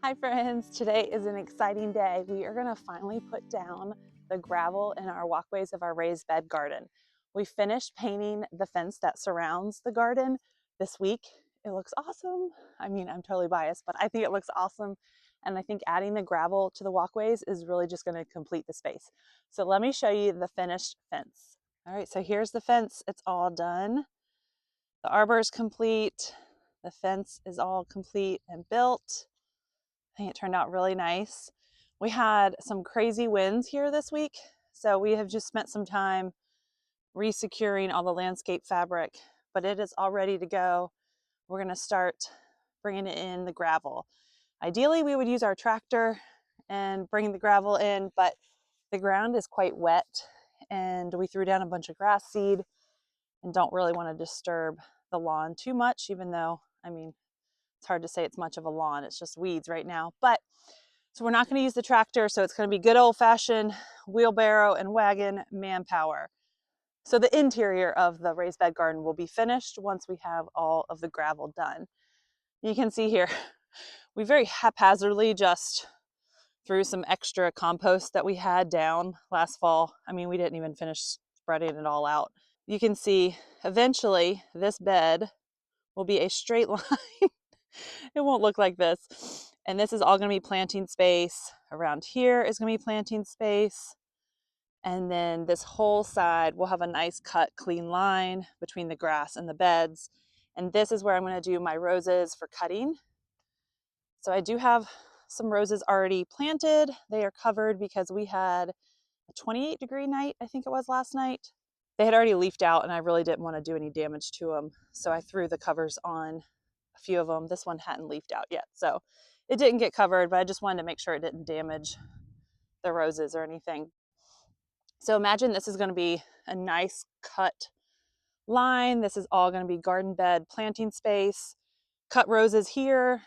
Hi friends, today is an exciting day. We are going to finally put down the gravel in our walkways of our raised bed garden. We finished painting the fence that surrounds the garden this week. It looks awesome. I mean, I'm totally biased, but I think it looks awesome. And I think adding the gravel to the walkways is really just going to complete the space. So let me show you the finished fence. All right, so here's the fence. It's all done. The arbor is complete. The fence is all complete and built. I think it turned out really nice. We had some crazy winds here this week, so we have just spent some time resecuring all the landscape fabric, but it is all ready to go. We're going to start bringing in the gravel. Ideally, we would use our tractor and bring the gravel in, but the ground is quite wet and we threw down a bunch of grass seed and don't really want to disturb the lawn too much, even though, I mean, it's hard to say it's much of a lawn. It's just weeds right now, but so we're not going to use the tractor, so it's going to be good old-fashioned wheelbarrow and wagon manpower. So the interior of the raised bed garden will be finished once we have all of the gravel done. You can see here, we very haphazardly just threw some extra compost that we had down last fall. I mean, we didn't even finish spreading it all out. You can see eventually this bed will be a straight line. It won't look like this. And this is all going to be planting space. Around here is going to be planting space. And then this whole side will have a nice cut, clean line between the grass and the beds. And this is where I'm going to do my roses for cutting. So I do have some roses already planted. They are covered because we had a 28-degree night, I think it was last night. They had already leafed out and I really didn't want to do any damage to them. So I threw the covers on a few of them. This one hadn't leafed out yet, so it didn't get covered, but I just wanted to make sure it didn't damage the roses or anything. So imagine this is going to be a nice cut line. This is all going to be garden bed planting space. Cut roses here.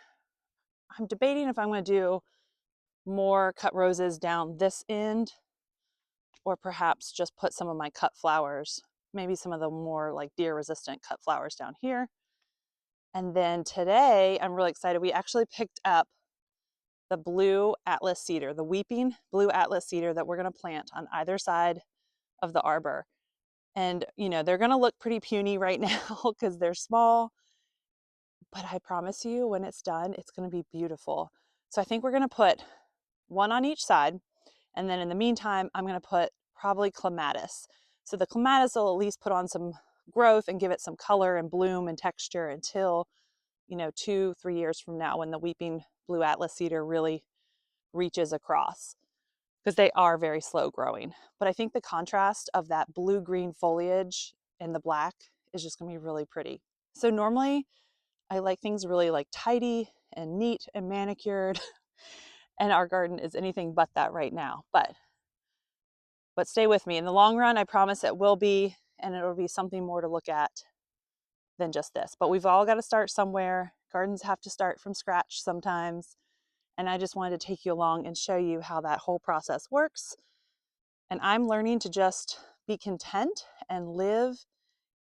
I'm debating if I'm going to do more cut roses down this end or perhaps just put some of my cut flowers, maybe some of the more like deer resistant cut flowers down here. And then today, I'm really excited. We actually picked up the blue Atlas cedar, the weeping blue Atlas cedar that we're going to plant on either side of the arbor. And, you know, they're going to look pretty puny right now because they're small. But I promise you, when it's done, it's going to be beautiful. So I think we're going to put one on each side. And then in the meantime, I'm going to put probably clematis. So the clematis will at least put on some growth and give it some color and bloom and texture until, you know, 2-3 years from now when the weeping blue Atlas cedar really reaches across, because they are very slow growing. But I think the contrast of that blue-green foliage and the black is just gonna be really pretty. So normally I like things really like tidy and neat and manicured, and our garden is anything but that right now. But stay with me. In the long run, I promise it will be, and it'll be something more to look at than just this. But we've all got to start somewhere. Gardens have to start from scratch sometimes. And I just wanted to take you along and show you how that whole process works. And I'm learning to just be content and live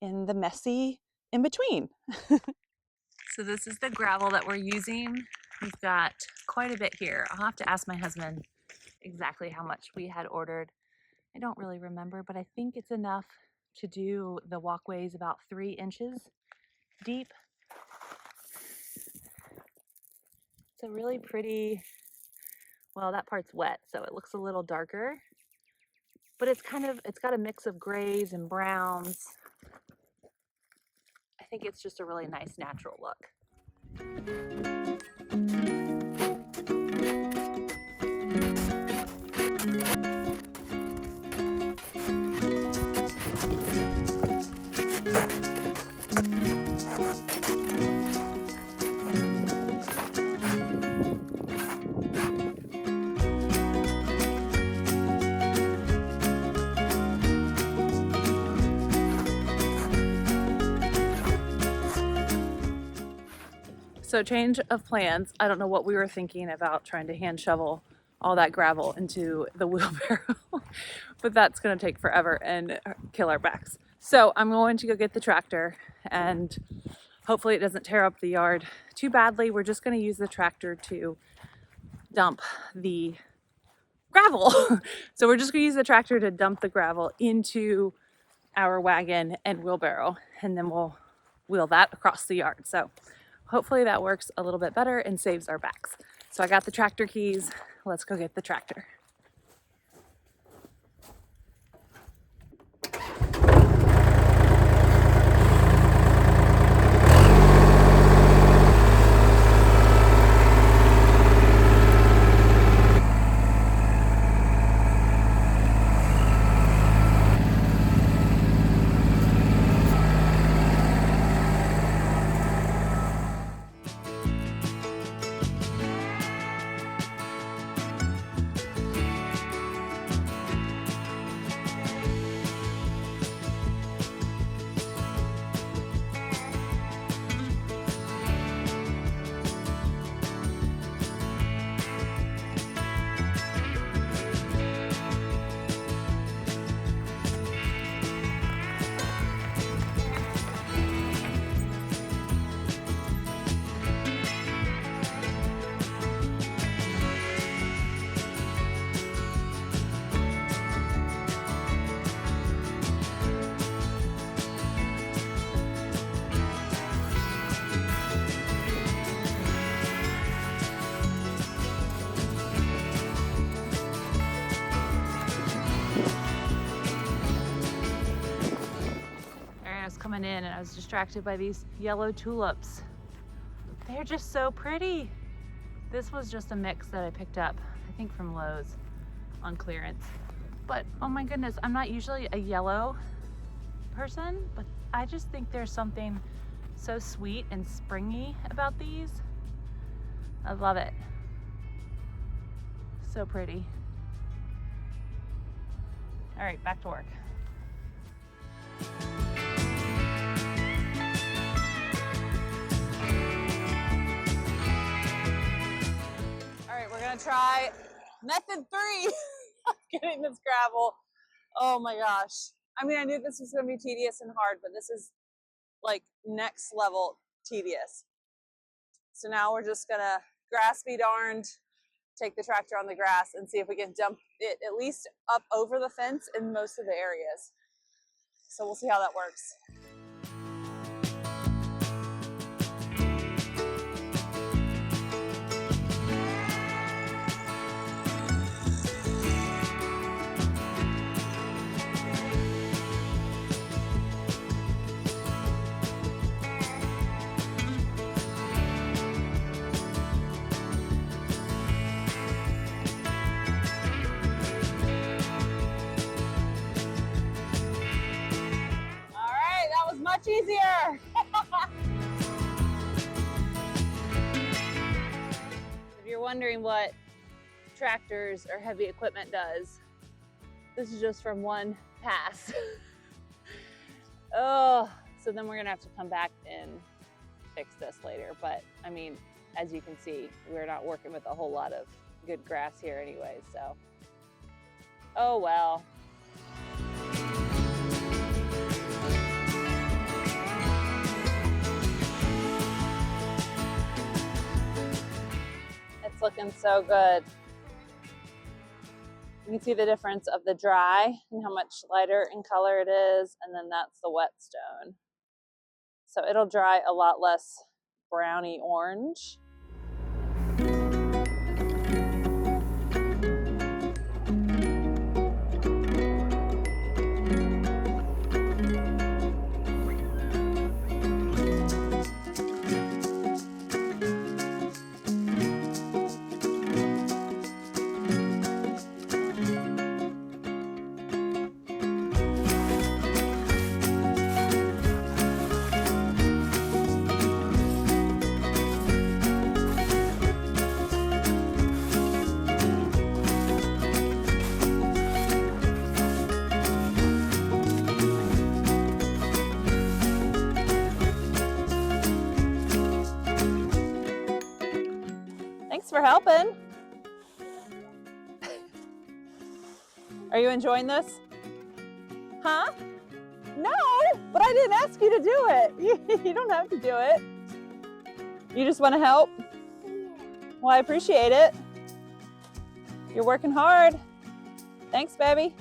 in the messy in between. So this is the gravel that we're using. We've got quite a bit here. I'll have to ask my husband exactly how much we had ordered. I don't really remember, but I think it's enough to do the walkways about 3 inches deep. It's a really pretty, well, that part's wet, so it looks a little darker, but it's got a mix of grays and browns. I think it's just a really nice natural look. So change of plans. I don't know what we were thinking about trying to hand shovel all that gravel into the wheelbarrow, but that's going to take forever and kill our backs. So I'm going to go get the tractor and hopefully it doesn't tear up the yard too badly. We're just going to use the tractor to dump the gravel. So we're just gonna use the tractor to dump the gravel into our wagon and wheelbarrow, and then we'll wheel that across the yard. So hopefully that works a little bit better and saves our backs. So I got the tractor keys. Let's go get the tractor. Coming in and I was distracted by these yellow tulips. They're just so pretty. This was just a mix that I picked up, I think from Lowe's on clearance. But oh my goodness, I'm not usually a yellow person, but I just think there's something so sweet and springy about these. I love it. So pretty. All right, back to work. Try method 3 of getting this gravel. Oh my gosh. I mean, I knew this was going to be tedious and hard, but this is like next level tedious. So now we're just going to, grass be darned, take the tractor on the grass and see if we can dump it at least up over the fence in most of the areas. So we'll see how that works. Much easier. If you're wondering what tractors or heavy equipment does, this is just from one pass. Oh, so then we're gonna have to come back and fix this later. But I mean, as you can see, we're not working with a whole lot of good grass here anyway, so oh well. It's looking so good. You can see the difference of the dry and how much lighter in color it is, and then that's the wet stone. So it'll dry a lot less browny orange. Thanks for helping. Are you enjoying this? Huh? No, but I didn't ask you to do it. You don't have to do it. You just want to help? Well, I appreciate it. You're working hard. Thanks, baby.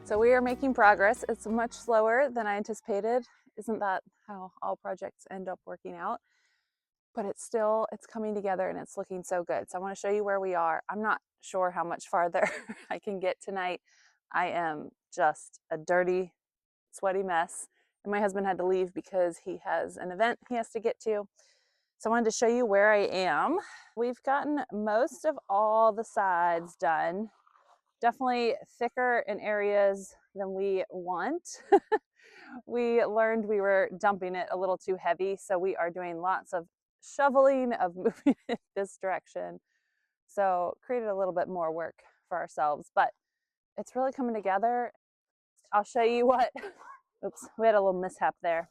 So we are making progress. It's much slower than I anticipated. Isn't that how all projects end up working out? But it's coming together and it's looking so good. So I want to show you where we are. I'm not sure how much farther I can get tonight. I am just a dirty, sweaty mess. And my husband had to leave because he has an event he has to get to. So I wanted to show you where I am. We've gotten most of all the sides done. Definitely thicker in areas than we want. We learned we were dumping it a little too heavy, so we are doing lots of shoveling, of moving it this direction. So created a little bit more work for ourselves, but it's really coming together. I'll show you what, oops, we had a little mishap there.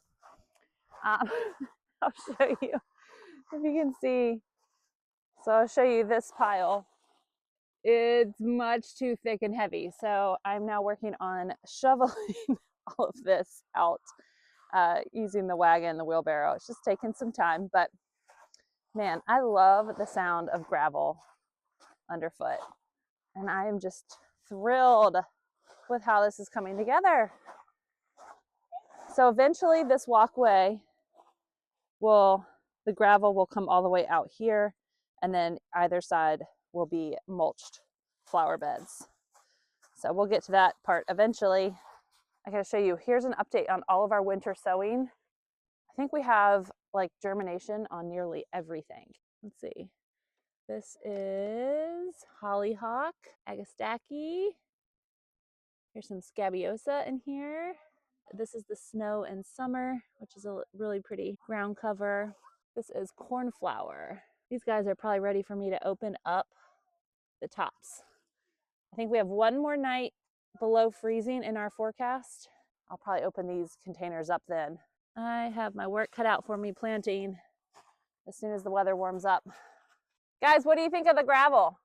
I'll show you if you can see. So I'll show you this pile. It's much too thick and heavy. So I'm now working on shoveling all of this out using the wagon, the wheelbarrow. It's just taking some time, but man, I love the sound of gravel underfoot. And I am just thrilled with how this is coming together. So eventually this walkway the gravel will come all the way out here, and then either side will be mulched flower beds. So we'll get to that part eventually. I gotta show you, here's an update on all of our winter sowing. I think we have like germination on nearly everything. Let's see. This is hollyhock, agastache. Here's some scabiosa in here. This is the snow and summer, which is a really pretty ground cover. This is cornflower. These guys are probably ready for me to open up the tops. I think we have one more night below freezing in our forecast. I'll probably open these containers up then. I have my work cut out for me planting as soon as the weather warms up. Guys, what do you think of the gravel?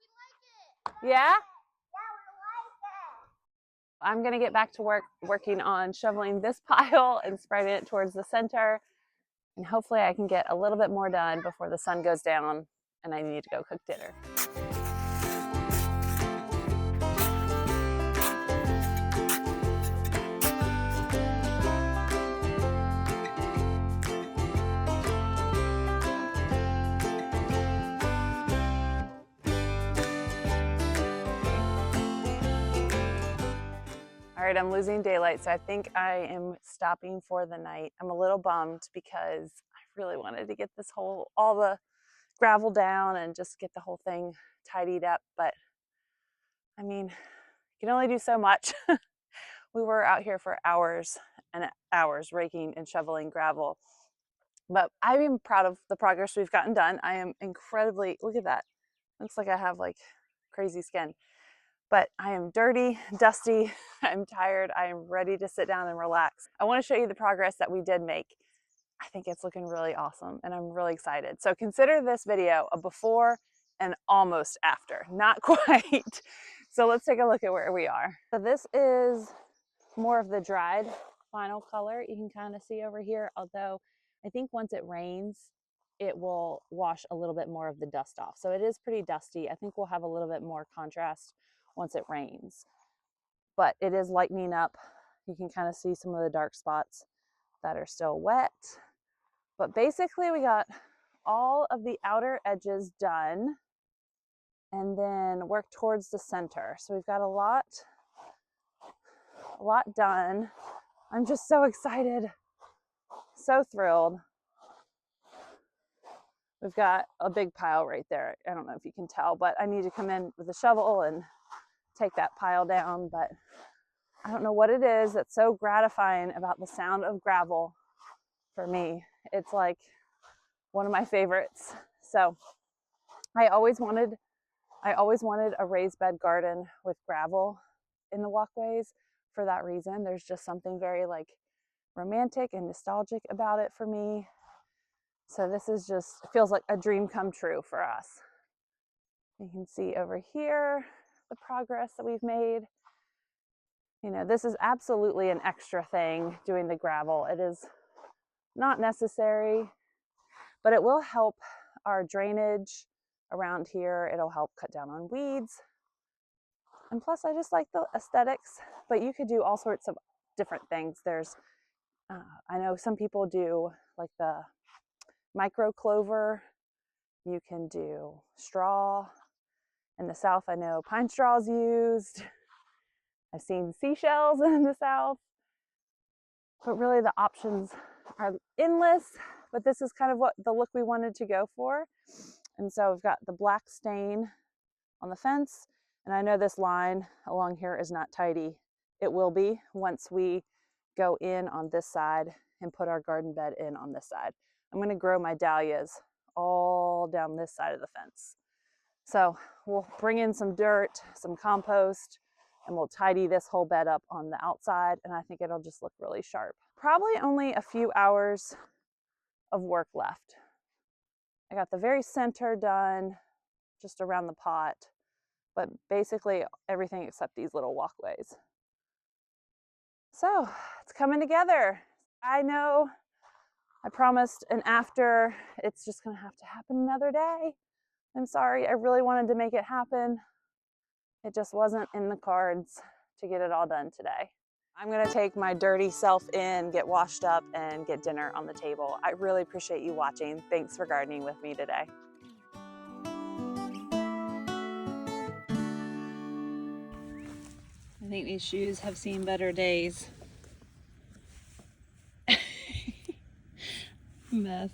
We like it. Yeah? I'm gonna get back to work working on shoveling this pile and spreading it towards the center. And hopefully I can get a little bit more done before the sun goes down and I need to go cook dinner. All right, I'm losing daylight, so I think I am stopping for the night. I'm a little bummed because I really wanted to get all the gravel down and just get the whole thing tidied up, but I mean, you can only do so much. We were out here for hours and hours raking and shoveling gravel, but I am proud of the progress we've gotten done. I am incredibly, look at that. Looks like I have like crazy skin. but I am dirty, dusty, I'm tired, I am ready to sit down and relax. I want to show you the progress that we did make. I think it's looking really awesome and I'm really excited. So consider this video a before and almost after, not quite. So let's take a look at where we are. So this is more of the dried final color. You can kind of see over here, although I think once it rains, it will wash a little bit more of the dust off. So it is pretty dusty. I think we'll have a little bit more contrast once it rains, but it is lightening up. You can kind of see some of the dark spots that are still wet. But basically we got all of the outer edges done and then work towards the center. So we've got a lot done. I'm just so excited, so thrilled. We've got a big pile right there. I don't know if you can tell, but I need to come in with a shovel and take that pile down. But I don't know what it is that's so gratifying about the sound of gravel for me. It's like one of my favorites. So I always wanted a raised bed garden with gravel in the walkways for that reason. There's just something very like romantic and nostalgic about it for me. So this is just, it feels like a dream come true for us. You can see over here the progress that we've made. You know, this is absolutely an extra thing, doing the gravel. It is not necessary, but it will help our drainage around here. It'll help cut down on weeds. And plus, I just like the aesthetics, but you could do all sorts of different things. There's, I know some people do like the micro clover. You can do straw. In the South, I know pine straw is used. I've seen seashells in the South. But really the options are endless, but this is kind of what the look we wanted to go for. And so we've got the black stain on the fence, and I know this line along here is not tidy. It will be once we go in on this side and put our garden bed in on this side. I'm going to grow my dahlias all down this side of the fence. So we'll bring in some dirt, some compost, and we'll tidy this whole bed up on the outside, and I think it'll just look really sharp. Probably only a few hours of work left. I got the very center done, just around the pot, but basically everything except these little walkways. So it's coming together. I know I promised an after. It's just gonna have to happen another day. I'm sorry, I really wanted to make it happen. It just wasn't in the cards to get it all done today. I'm gonna take my dirty self in, get washed up, and get dinner on the table. I really appreciate you watching. Thanks for gardening with me today. I think these shoes have seen better days. Mess.